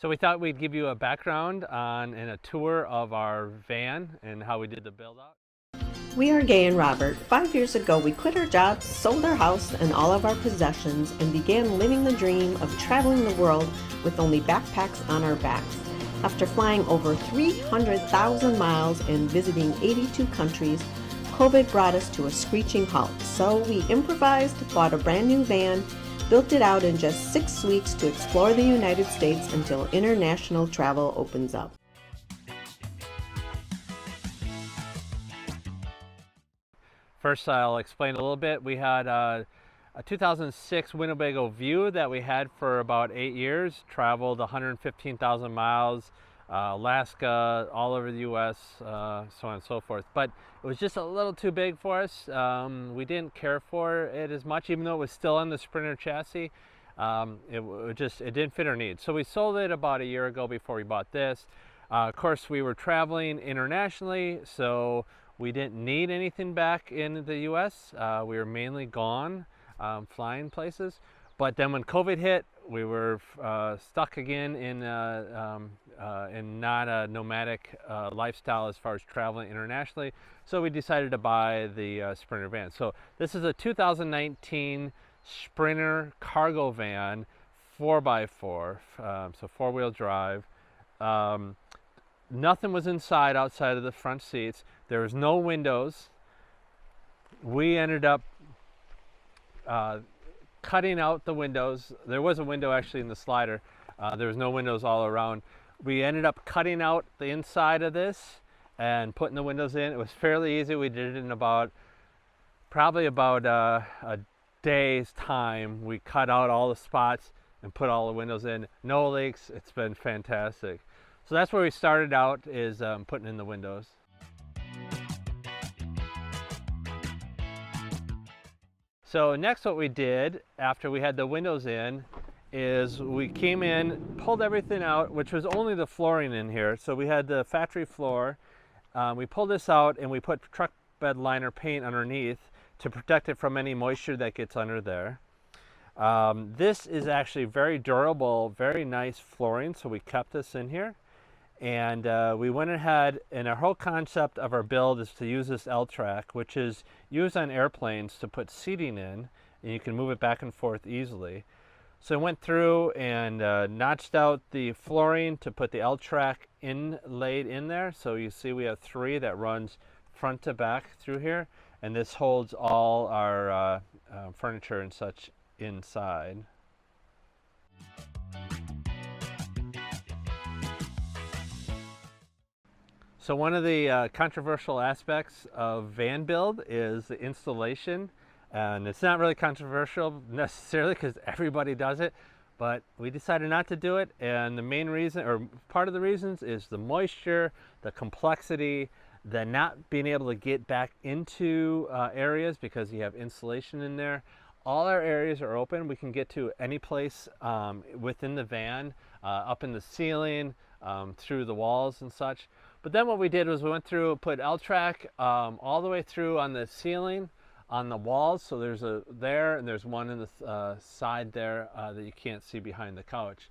So we thought we'd give you a background on and a tour of our van and how we did the build out. We are Gaye and Robert. 5 years ago, we quit our jobs, sold our house and all of our possessions, and began living the dream of traveling the world with only backpacks on our backs. After flying over 300,000 miles and visiting 82 countries, COVID brought us to a screeching halt. So we improvised, bought a brand new van, built it out in just 6 weeks to explore the United States until international travel opens up. First, I'll explain a little bit. We had a 2006 Winnebago View that we had for about 8 years, traveled 115,000 miles, Alaska, all over the U.S., so on and so forth. But it was just a little too big for us. We didn't care for it as much, even though it was still on the Sprinter chassis. It didn't fit our needs. So we sold it about a year ago before we bought this. Of course, we were traveling internationally, so we didn't need anything back in the U.S. We were mainly gone, flying places. But then when COVID hit, we were stuck again in not a nomadic lifestyle as far as traveling internationally. So we decided to buy the Sprinter van. So this is a 2019 Sprinter cargo van, 4x4, so four-wheel drive. Nothing was outside of the front seats. There was no windows. We ended up cutting out the windows. There was a window actually in the slider. There was no windows all around. We ended up cutting out the inside of this and putting the windows in. It was fairly easy. We did it in probably about a day's time. We cut out all the spots and put all the windows in. No leaks. It's been fantastic. So that's where we started out, is putting in the windows. So next what we did after we had the windows in is we came in, pulled everything out, which was only the flooring in here. So we had the factory floor. We pulled this out and we put truck bed liner paint underneath to protect it from any moisture that gets under there. This is actually very durable, very nice flooring, so we kept this in here. And we went ahead, and our whole concept of our build is to use this L-track, which is used on airplanes to put seating in, and you can move it back and forth easily. So I went through and notched out the flooring to put the L-track laid in there. So you see we have 3 that runs front to back through here, and this holds all our furniture and such inside. So one of the controversial aspects of van build is the installation, and it's not really controversial necessarily because everybody does it, but we decided not to do it, and the main reason, or part of the reasons, is the moisture, the complexity, the not being able to get back into areas because you have insulation in there. All our areas are open. We can get to any place within the van, up in the ceiling, through the walls and such. But then what we did was we went through, put L-track all the way through on the ceiling, on the walls. So there's a there, and there's one in the side there that you can't see behind the couch.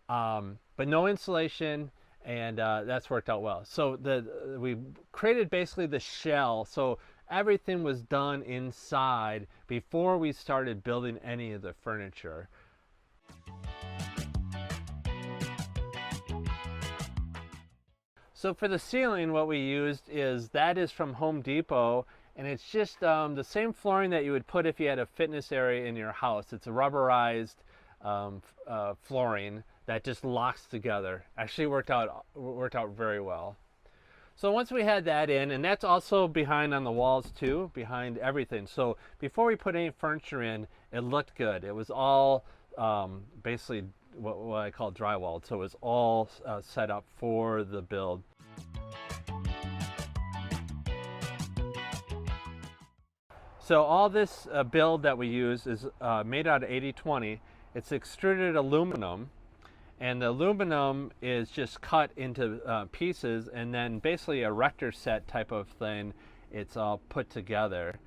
But no insulation, and that's worked out well. So we created basically the shell. So everything was done inside before we started building any of the furniture. So for the ceiling, what we used is from Home Depot, and it's just the same flooring that you would put if you had a fitness area in your house. It's a rubberized flooring that just locks together. Actually worked out very well. So once we had that in, and that's also behind on the walls too, behind everything. So before we put any furniture in, it looked good. It was all basically what I call drywalled, so it was all set up for the build. So all this build that we use is made out of 80/20. It's extruded aluminum, and the aluminum is just cut into pieces, and then basically a rector set type of thing. It's all put together.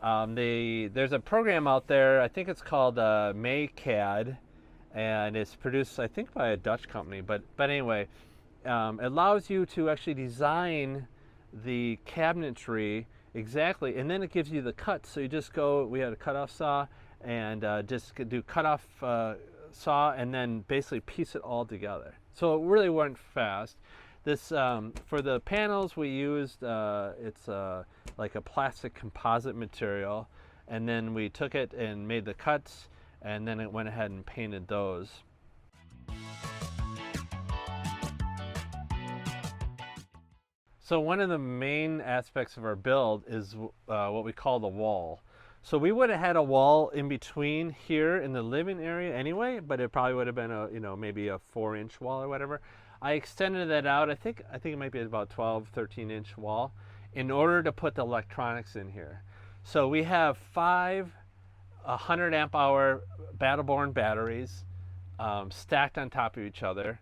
There's a program out there, I think it's called MayCAD, and it's produced, I think, by a Dutch company. But anyway, it allows you to actually design the cabinetry exactly, and then it gives you the cuts. So you just go. We had a cutoff saw, and just do cutoff saw, and then basically piece it all together. So it really went fast. This for the panels we used. It's like a plastic composite material, and then we took it and made the cuts, and then it went ahead and painted those. So one of the main aspects of our build is what we call the wall. So we would have had a wall in between here in the living area anyway, but it probably would have been a, maybe a 4-inch wall or whatever. I extended that out. I think it might be about 12, 13-inch wall in order to put the electronics in here. So we have 5 100 amp hour battle-borne batteries stacked on top of each other,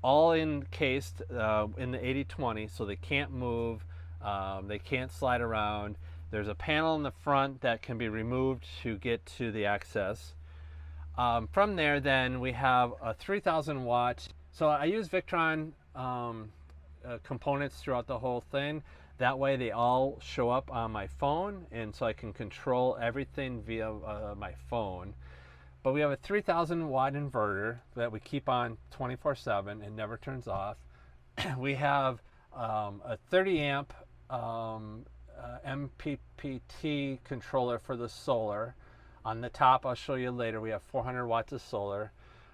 all encased in the 80-20, so they can't move, they can't slide around. There's a panel in the front that can be removed to get to the access. From there, then we have a 3,000 watt. So I use Victron components throughout the whole thing. That way they all show up on my phone, and so I can control everything via my phone. But we have a 3,000 watt inverter that we keep on 24/7 and never turns off. We have a 30 amp MPPT controller for the solar. On the top, I'll show you later, we have 400 watts of solar.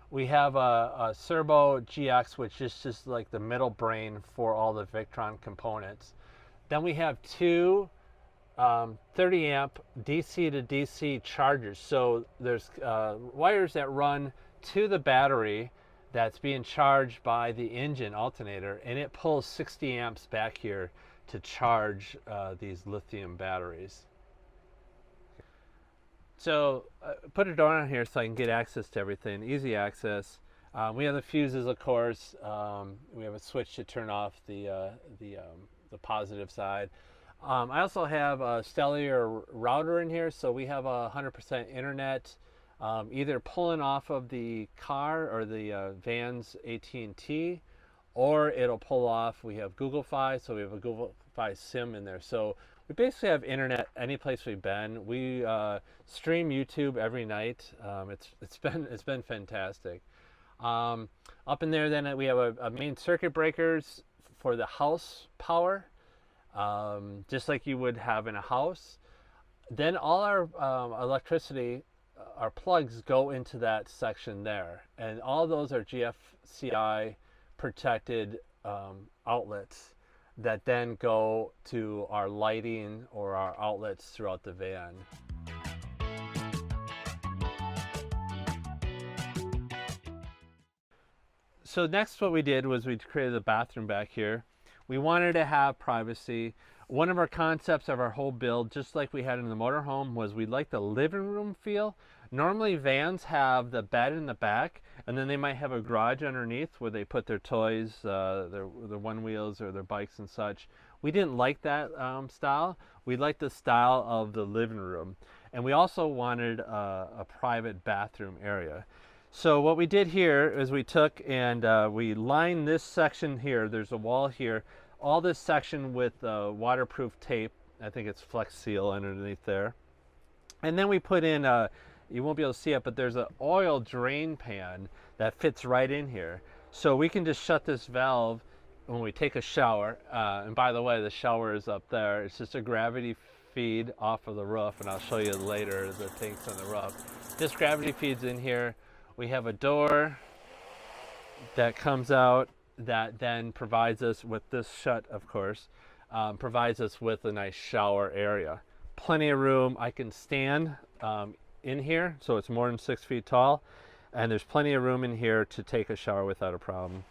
We have a Servo GX, which is just like the middle brain for all the Victron components. Then we have 2 30 amp DC to DC chargers. So there's wires that run to the battery that's being charged by the engine alternator, and it pulls 60 amps back here to charge these lithium batteries. So put a door on here so I can get access to everything, easy access. We have the fuses, of course. We have a switch to turn off the positive side. I also have a cellular router in here, so we have 100% internet, either pulling off of the car or the van's AT&T, or it'll pull off. We have Google Fi, so we have a Google Fi SIM in there. So we basically have internet any place we've been. We stream YouTube every night. It's been fantastic. Up in there, then we have a main circuit breakers for the house power, just like you would have in a house. Then all our electricity, our plugs go into that section there, and all those are GFCI protected outlets that then go to our lighting or our outlets throughout the van. So next what we did was we created the bathroom back here. We wanted to have privacy. One of our concepts of our whole build, just like we had in the motorhome, was we like the living room feel. Normally vans have the bed in the back, and then they might have a garage underneath where they put their toys, their one wheels or their bikes and such. We didn't like that style. We liked the style of the living room. And we also wanted a private bathroom area. So what we did here is we took and we lined this section here. There's a wall here. All this section with waterproof tape. I think it's Flex Seal underneath there. And then we put in, you won't be able to see it, but there's an oil drain pan that fits right in here. So we can just shut this valve when we take a shower. And by the way, the shower is up there. It's just a gravity feed off of the roof, and I'll show you later the tanks on the roof. This gravity feeds in here. We have a door that comes out that then provides us with this shut, of course, provides us with a nice shower area. Plenty of room. I can stand in here, so it's more than 6 feet tall, and there's plenty of room in here to take a shower without a problem.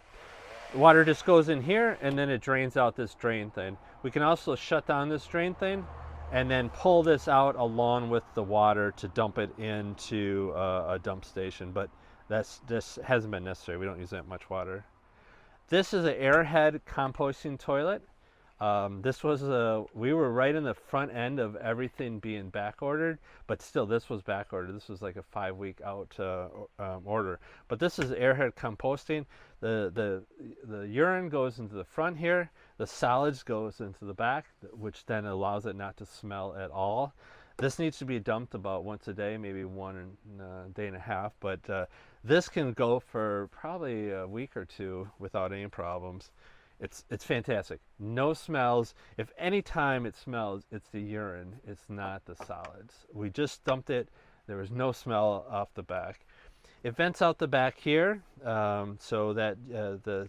The water just goes in here, and then it drains out this drain thing. We can also shut down this drain thing and then pull this out along with the water to dump it into a dump station, but this hasn't been necessary. We don't use that much water. This is an airhead composting toilet. This was we were right in the front end of everything being back ordered, but still this was back ordered. This was like a 5-week out order. But this is airhead composting. The urine goes into the front here. The solids goes into the back, which then allows it not to smell at all. This needs to be dumped about once a day, maybe one day and a half. But this can go for probably a week or two without any problems. It's fantastic. No smells. If any time it smells, it's the urine. It's not the solids. We just dumped it. There was no smell off the back. It vents out the back here, so that the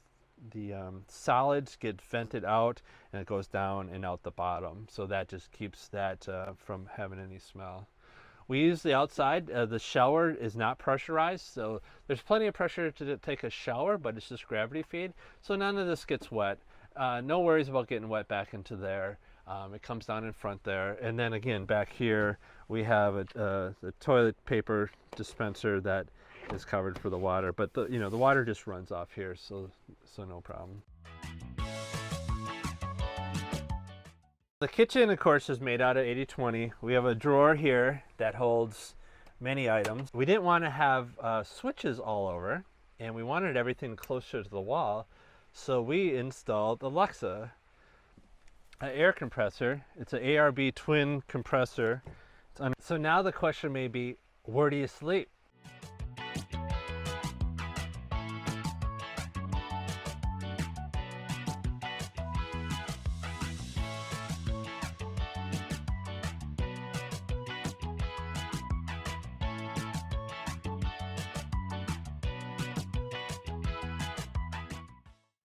solids get vented out, and it goes down and out the bottom. So that just keeps that from having any smell. We use the outside. The shower is not pressurized, so there's plenty of pressure to take a shower, but it's just gravity feed, so none of this gets wet. No worries about getting wet back into there. It comes down in front there, and then again back here we have the toilet paper dispenser that is covered for the water, but the water just runs off here, so no problem. The kitchen, of course, is made out of 80/20. We have a drawer here that holds many items. We didn't want to have switches all over, and we wanted everything closer to the wall, so we installed Alexa, an air compressor. It's an ARB twin compressor. So now the question may be, where do you sleep?